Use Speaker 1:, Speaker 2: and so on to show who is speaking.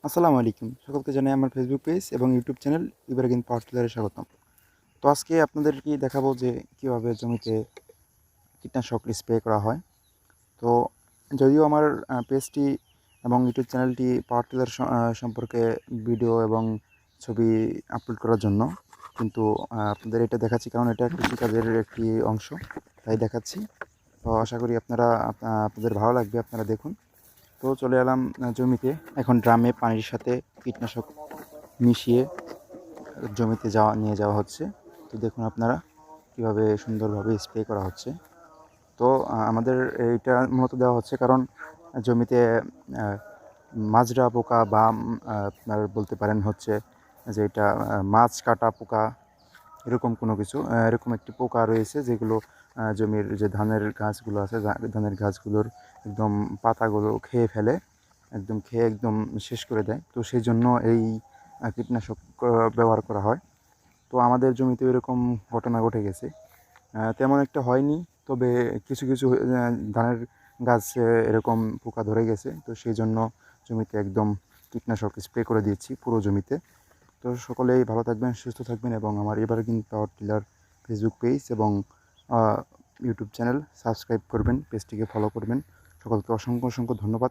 Speaker 1: আসসালামু আলাইকুম। সকলকে জানাই আমার ফেসবুক পেজ এবং ইউটিউব চ্যানেল ইব্রাহিম পাওয়ার টিলারে স্বাগতম। তো আজকে আপনাদেরকে দেখাবো যে কীভাবে জমিতে কীটনাশক স্প্রে করা হয়। তো যদিও আমার পেজটি এবং ইউটিউব চ্যানেলটি পাওয়ার টিলার সম্পর্কে ভিডিও এবং ছবি আপলোড করার জন্য, কিন্তু আপনাদের এটা দেখাচ্ছি কারণ এটা কৃষিকাজের একটি অংশ, তাই দেখাচ্ছি। তো আশা করি আপনাদের ভালো লাগবে, আপনারা দেখুন। তো চলে এলাম জমিতে। এখন ড্রামে পানির সাথে কীটনাশক মিশিয়ে জমিতে নিয়ে যাওয়া হচ্ছে। তো দেখুন আপনারা কীভাবে সুন্দরভাবে স্প্রে করা হচ্ছে। তো আমাদের এইটা মূলত দেওয়া হচ্ছে কারণ জমিতে মাজরা পোকা বা আপনার বলতে পারেন হচ্ছে যে এটা মাছ কাটা পোকা, এরকম কোনো কিছু, এরকম একটি পোকা রয়েছে যেগুলো জমির যে ধানের গাছগুলো আছে, ধানের গাছগুলোর একদম পাতাগুলো খেয়ে ফেলে, একদম শেষ করে দেয়। তো সেই জন্য এই কীটনাশক ব্যবহার করা হয়। তো আমাদের জমিতে এরকম ঘটনা ঘটে গেছে। তেমন একটা হয়নি, তবে কিছু কিছু ধানের গাছে এরকম পোকা ধরে গেছে। তো সেই জন্য জমিতে একদম কীটনাশক স্প্রে করে দিয়েছি পুরো জমিতে। তো সকলেই ভালো থাকবেন, সুস্থ থাকবেন এবং আমার evergreen power tiller Facebook page এবং ইউটিউব চ্যানেল সাবস্ক্রাইব করবেন, পেজটিকে ফলো করবেন। সকলকে অসংখ্য অসংখ্য ধন্যবাদ।